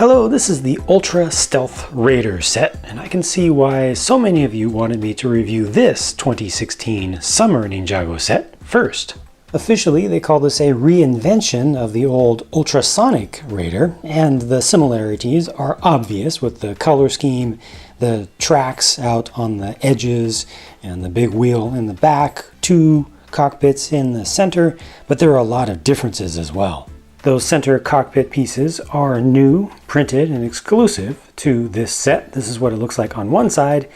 Hello, this is the Ultra Stealth Raider set, and I can see why so many of you wanted me to review this 2016 Summer Ninjago set first. Officially, they call this a reinvention of the old Ultrasonic Raider, and the similarities are obvious with the color scheme, the tracks out on the edges, and the big wheel in the back, two cockpits in the center, but there are a lot of differences as well. Those center cockpit pieces are new, printed, and exclusive to this set. This is what it looks like on one side.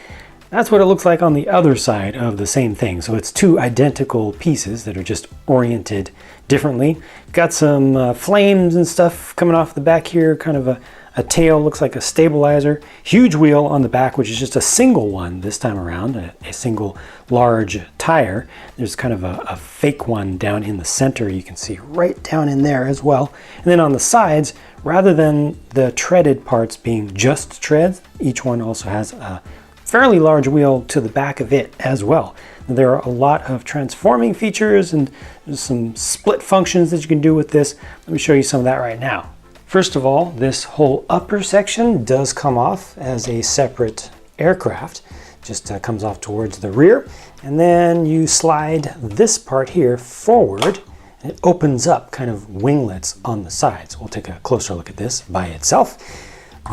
That's what it looks like on the other side of the same thing. So it's two identical pieces that are just oriented differently. Got some flames and stuff coming off the back here, kind of a tail, looks like a stabilizer. Huge wheel on the back, which is just a single one this time around, a single large tire. There's kind of a fake one down in the center, you can see right down in there as well. And then on the sides, rather than the treaded parts being just treads, each one also has a fairly large wheel to the back of it as well. There are a lot of transforming features and there's some split functions that you can do with this. Let me show you some of that right now. First of all, this whole upper section does come off as a separate aircraft. Just comes off towards the rear. And then you slide this part here forward and it opens up kind of winglets on the sides. We'll take a closer look at this by itself.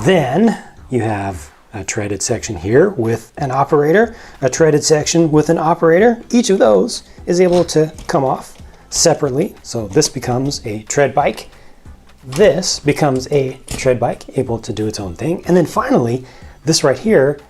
Then you have a treaded section here with an operator, a treaded section with an operator. Each of those is able to come off separately. So this becomes a tread bike. This becomes a tread bike, able to do its own thing. And then finally, this right here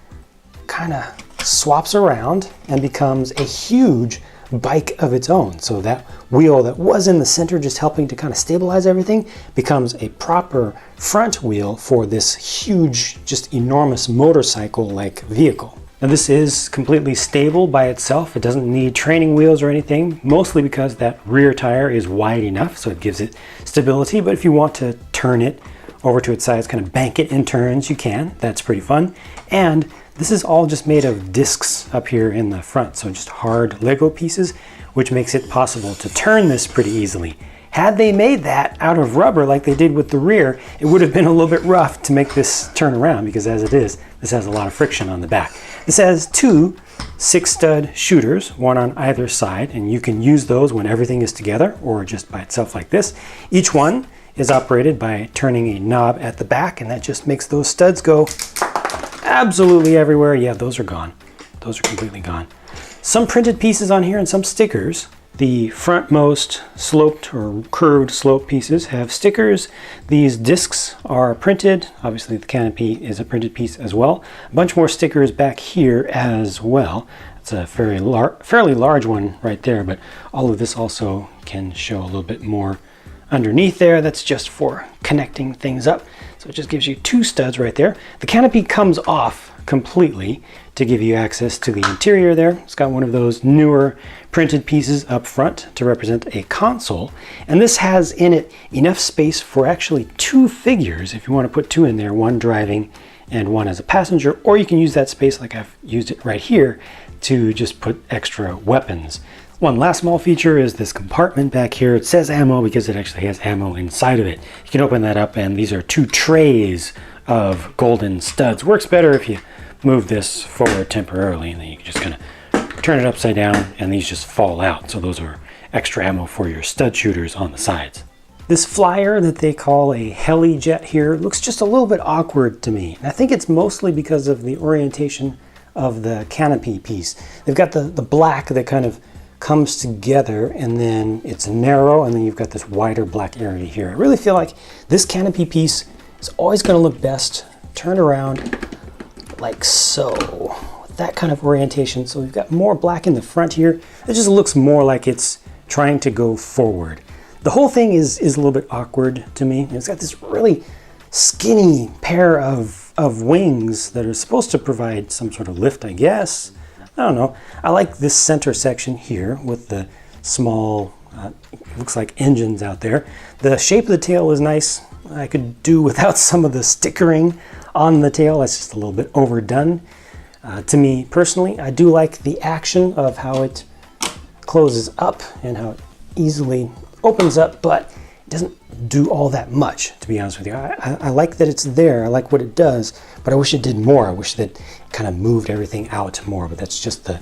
kind of swaps around and becomes a huge bike of its own. So that wheel that was in the center just helping to kind of stabilize everything becomes a proper front wheel for this huge, just enormous motorcycle-like vehicle. Now this is completely stable by itself. It doesn't need training wheels or anything, mostly because that rear tire is wide enough, so it gives it stability. But if you want to turn it over to its sides, kind of bank it in turns, you can. That's pretty fun. And this is all just made of discs up here in the front, so just hard Lego pieces, which makes it possible to turn this pretty easily. Had they made that out of rubber like they did with the rear, it would have been a little bit rough to make this turn around because as it is, this has a lot of friction on the back. This has two 6-stud shooters, one on either side, and you can use those when everything is together or just by itself like this. Each one is operated by turning a knob at the back, and that just makes those studs go absolutely everywhere. Yeah, those are gone. Those are completely gone. Some printed pieces on here and some stickers. The frontmost sloped or curved slope pieces have stickers. These discs are printed. Obviously the canopy is a printed piece as well. A bunch more stickers back here as well. It's a fairly large one right there, but all of this also can show a little bit more underneath there. That's just for connecting things up. So it just gives you two studs right there. The canopy comes off completely to give you access to the interior there. It's got one of those newer printed pieces up front to represent a console. And this has in it enough space for actually two figures if you want to put two in there, one driving and one as a passenger, or you can use that space like I've used it right here to just put extra weapons. One last small feature is this compartment back here. It says ammo because it actually has ammo inside of it. You can open that up and these are two trays of golden studs. Works better if you move this forward temporarily and then you can just kind of turn it upside down and these just fall out. So those are extra ammo for your stud shooters on the sides. This flyer that they call a Heli jet here looks just a little bit awkward to me. And I think it's mostly because of the orientation of the canopy piece. They've got the black that kind of comes together and then it's narrow and then you've got this wider black area here. I really feel like this canopy piece is always going to look best turned around like so, with that kind of orientation. So we've got more black in the front here. It just looks more like it's trying to go forward. The whole thing is a little bit awkward to me. It's got this really skinny pair of wings that are supposed to provide some sort of lift, I guess. I don't know. I like this center section here with the small, looks like engines out there. The shape of the tail is nice. I could do without some of the stickering on the tail. That's just a little bit overdone. To me personally, I do like the action of how it closes up and how it easily opens up, but doesn't do all that much, to be honest with you. I like that it's there, I like what it does, but I wish it did more. I wish that it kind of moved everything out more, but that's just the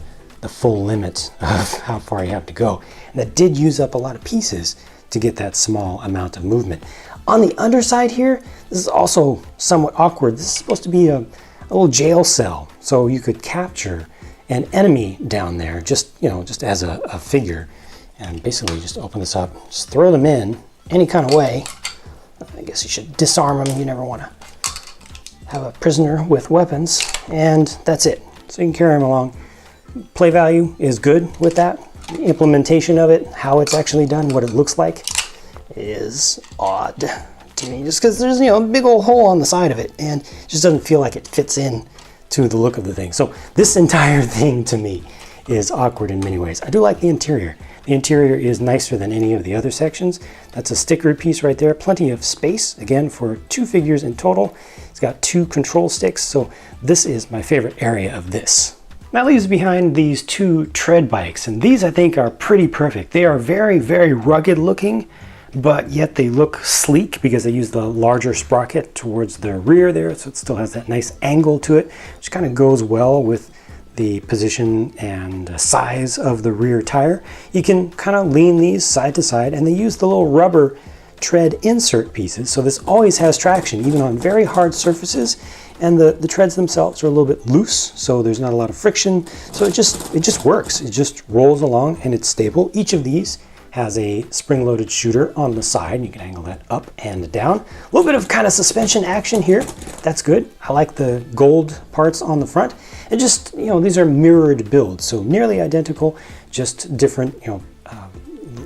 full limit of how far you have to go. And that did use up a lot of pieces to get that small amount of movement. On the underside here, this is also somewhat awkward. This is supposed to be a little jail cell, so you could capture an enemy down there, just as a figure, and basically just open this up, just throw them in any kind of way. I guess you should disarm them. You never want to have a prisoner with weapons, and that's it. So you can carry them along. Play value is good with that. The implementation of it, how it's actually done, what it looks like, is odd to me, just because there's a big old hole on the side of it, and it just doesn't feel like it fits in to the look of the thing. So this entire thing to me is awkward in many ways. I do like the interior. The interior is nicer than any of the other sections. That's a sticker piece right there. Plenty of space, again, for 2 figures in total. It's got 2 control sticks, so this is my favorite area of this. That leaves behind these 2 tread bikes, and these I think are pretty perfect. They are very, very rugged looking, but yet they look sleek because they use the larger sprocket towards the rear there, so it still has that nice angle to it, which kind of goes well with the position and size of the rear tire. You can kind of lean these side to side, and they use the little rubber tread insert pieces, so this always has traction, even on very hard surfaces. And the treads themselves are a little bit loose, so there's not a lot of friction. So it just works. It just rolls along and it's stable. Each of these has a spring-loaded shooter on the side. You can angle that up and down. A little bit of kind of suspension action here. That's good. I like the gold parts on the front. And just, these are mirrored builds, so nearly identical, just different,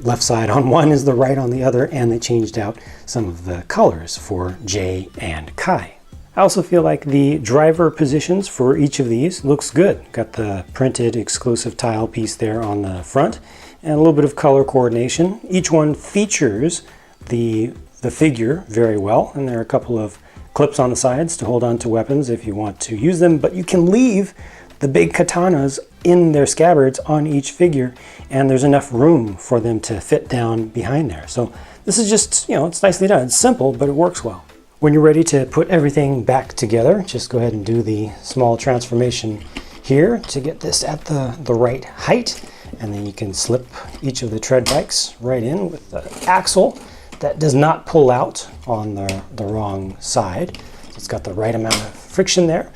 left side on one is the right on the other, and they changed out some of the colors for Jay and Kai. I also feel like the driver positions for each of these looks good. Got the printed exclusive tile piece there on the front and a little bit of color coordination. Each one features the figure very well, and there are a couple of clips on the sides to hold on to weapons if you want to use them, but you can leave the big katanas in their scabbards on each figure, and there's enough room for them to fit down behind there. So this is just, it's nicely done. It's simple, but it works well. When you're ready to put everything back together, just go ahead and do the small transformation here to get this at the right height. And then you can slip each of the tread bikes right in with the axle that does not pull out on the wrong side. So it's got the right amount of friction there.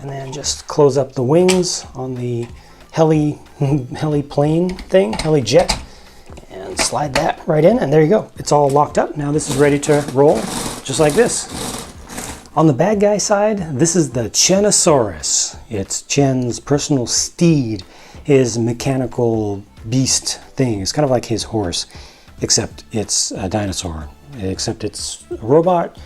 And then just close up the wings on the heli plane thing, heli jet, and slide that right in, and there you go. It's all locked up. Now this is ready to roll, just like this. On the bad guy side, this is the Chenosaurus. It's Chen's personal steed, his mechanical beast thing. It's kind of like his horse, except it's a dinosaur. Except it's a robot,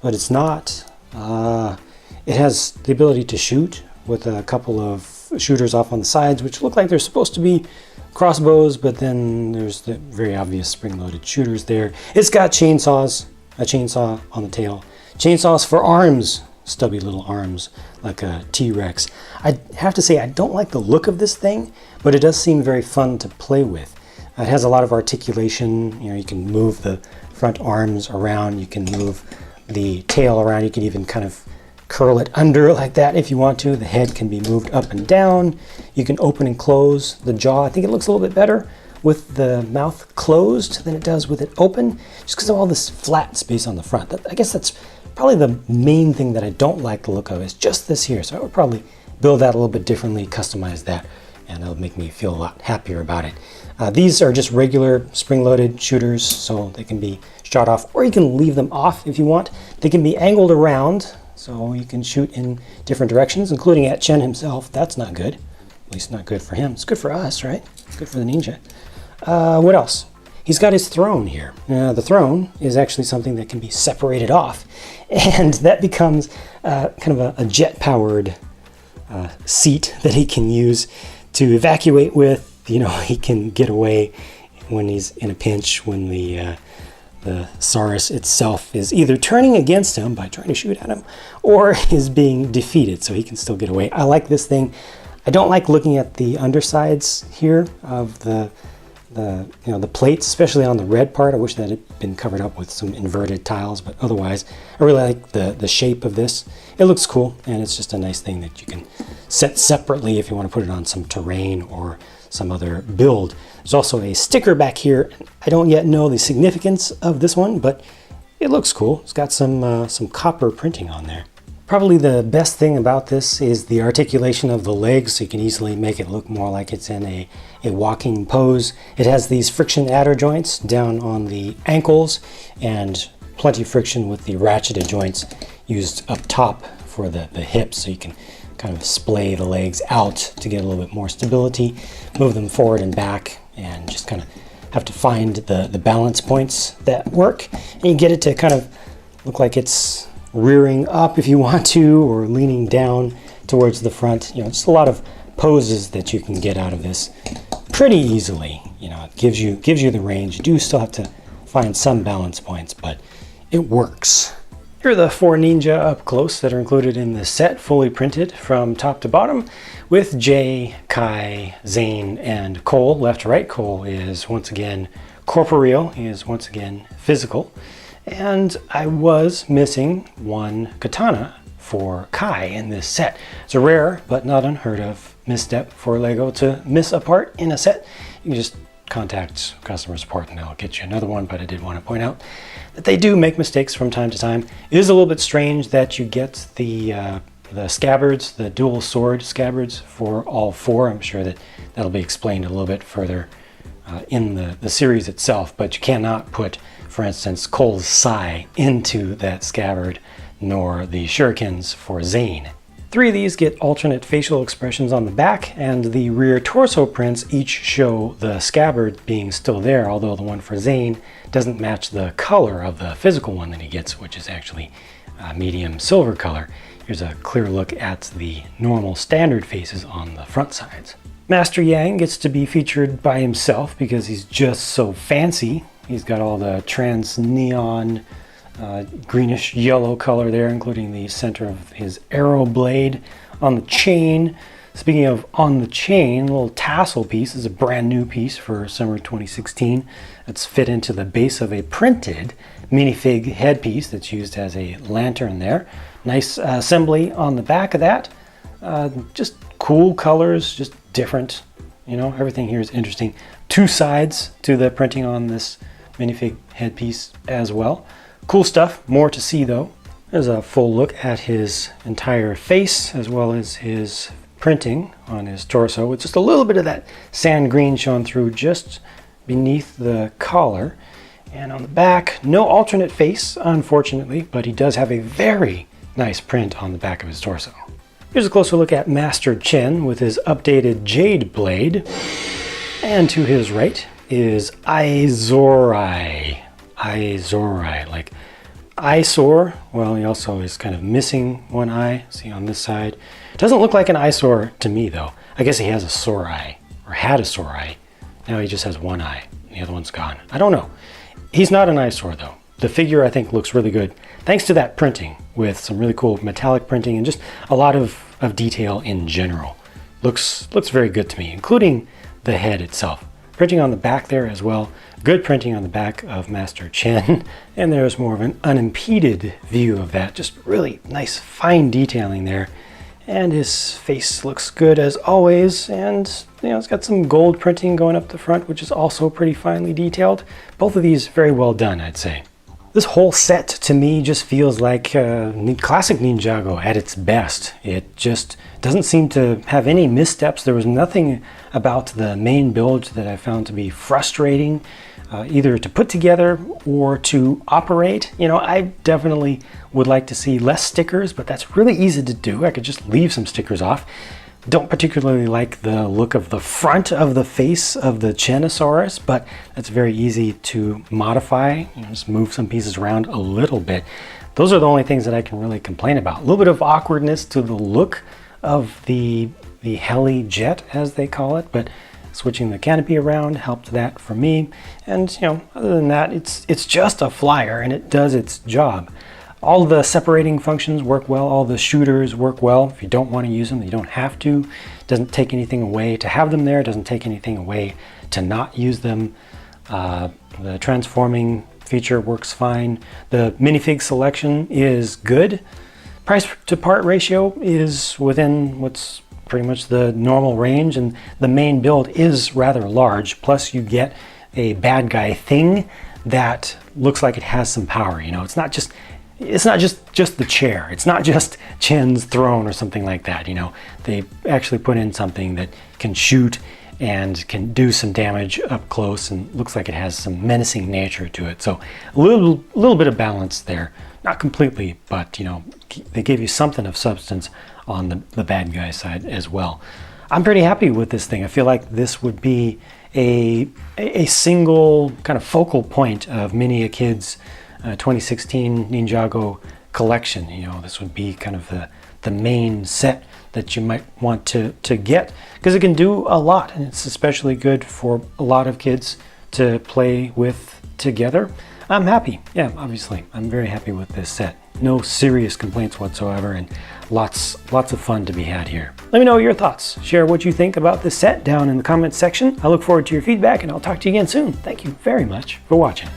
but it's not. It has the ability to shoot with a couple of shooters off on the sides, which look like they're supposed to be crossbows, but then there's the very obvious spring-loaded shooters there. It's got chainsaws, a chainsaw on the tail, chainsaws for arms, stubby little arms like a T-Rex. I have to say I don't like the look of this thing, but it does seem very fun to play with. It has a lot of articulation. You can move the front arms around, you can move the tail around, you can even kind of curl it under like that if you want to. The head can be moved up and down. You can open and close the jaw. I think it looks a little bit better with the mouth closed than it does with it open, just because of all this flat space on the front. I guess that's probably the main thing that I don't like the look of, is just this here. So I would probably build that a little bit differently, customize that, and that'll make me feel a lot happier about it. These are just regular spring-loaded shooters, so they can be shot off, or you can leave them off if you want. They can be angled around, so you can shoot in different directions, including at Chen himself. That's not good. At least not good for him. It's good for us, right? It's good for the ninja. What else? He's got his throne here. The throne is actually something that can be separated off, and that becomes kind of a jet-powered seat that he can use to evacuate with. He can get away when he's in a pinch, when the Saurus itself is either turning against him by trying to shoot at him, or is being defeated, so he can still get away. I like this thing. I don't like looking at the undersides here of the the plates, especially on the red part. I wish that had been covered up with some inverted tiles, but otherwise, I really like the shape of this. It looks cool, and it's just a nice thing that you can set separately if you want to put it on some terrain or some other build. There's also a sticker back here. I don't yet know the significance of this one, but it looks cool. It's got some copper printing on there. Probably the best thing about this is the articulation of the legs, so you can easily make it look more like it's in a walking pose. It has these friction adder joints down on the ankles and plenty of friction with the ratcheted joints used up top for the hips, so you can kind of splay the legs out to get a little bit more stability, move them forward and back, and just kind of have to find the balance points that work. And you get it to kind of look like it's rearing up if you want to, or leaning down towards the front. You know, just a lot of poses that you can get out of this pretty easily. You know, it gives you the range. You do still have to find some balance points, but it works. Here are the 4 Ninja up close that are included in this set, fully printed from top to bottom, with Jay, Kai, Zane, and Cole. Left to right, Cole is once again corporeal. He is once again physical. And I was missing one katana for Kai in this set. It's a rare but not unheard of misstep for LEGO to miss a part in a set. You can just contact customer support and they'll get you another one, but I did want to point out that they do make mistakes from time to time. It is a little bit strange that you get the scabbards, the dual sword scabbards for all 4. I'm sure that that'll be explained a little bit further in the series itself, but you cannot put, for instance, Cole's sai into that scabbard, nor the shurikens for Zane. 3 of these get alternate facial expressions on the back, and the rear torso prints each show the scabbard being still there, although the one for Zane doesn't match the color of the physical one that he gets, which is actually medium silver color. Here's a clear look at the normal standard faces on the front sides. Master Yang gets to be featured by himself because he's just so fancy. He's got all the trans neon greenish yellow color there, including the center of his arrow blade on the chain. Speaking of on the chain, a little tassel piece is a brand new piece for summer 2016. It's fit into the base of a printed minifig headpiece that's used as a lantern there. Nice assembly on the back of that. Just cool colors, just different. You know, everything here is interesting. 2 sides to the printing on this minifig headpiece as well. Cool stuff, more to see though. There's a full look at his entire face as well as his printing on his torso with just a little bit of that sand green showing through just beneath the collar. And on the back, no alternate face, unfortunately, but he does have a very nice print on the back of his torso. Here's a closer look at Master Chen with his updated jade blade. And to his right is Aizorai. Aizorai, like eyesore. Well, he also is kind of missing one eye. See on this side. Doesn't look like an eyesore to me though. I guess he has a sore eye, or had a sore eye. Now he just has one eye. The other one's gone. I don't know. He's not an eyesore though. The figure I think looks really good thanks to that printing with some really cool metallic printing and just a lot of detail in general. Looks very good to me, including the head itself. Printing on the back there as well. Good printing on the back of Master Chen. And there's more of an unimpeded view of that. Just really nice fine detailing there. And his face looks good as always. And you know, it's got some gold printing going up the front, which is also pretty finely detailed. Both of these very well done, I'd say. This whole set to me just feels like classic Ninjago at its best. It just doesn't seem to have any missteps. There was nothing about the main build that I found to be frustrating, either to put together or to operate. You know, I definitely would like to see less stickers, but that's really easy to do. I could just leave some stickers off. Don't particularly like the look of the front of the face of the Chenosaurus, but that's very easy to modify. You know, just move some pieces around a little bit. Those are the only things that I can really complain about. A little bit of awkwardness to the look of the Heli jet, as they call it, but switching the canopy around helped that for me. And you know, other than that, it's just a flyer and it does its job. All the separating functions work well, all the shooters work well. If you don't want to use them, you don't have to. It doesn't take anything away to have them there, it doesn't take anything away to not use them. The transforming feature works fine. The minifig selection is good. Price to part ratio is within what's pretty much the normal range, and the main build is rather large. Plus you get a bad guy thing that looks like it has some power. You know, it's not just the chair. It's not just Chen's throne or something like that. You know, they actually put in something that can shoot and can do some damage up close, and looks like it has some menacing nature to it. So a little bit of balance there. Not completely, but you know, they gave you something of substance on the bad guy side as well. I'm pretty happy with this thing. I feel like this would be a single kind of focal point of many a kid's 2016 Ninjago collection. You know, this would be kind of the main set that you might want to get, because it can do a lot, and it's especially good for a lot of kids to play with together. I'm happy. Yeah, obviously, I'm very happy with this set. No serious complaints whatsoever, and lots of fun to be had here. Let me know your thoughts. Share what you think about this set down in the comments section. I look forward to your feedback, and I'll talk to you again soon. Thank you very much for watching.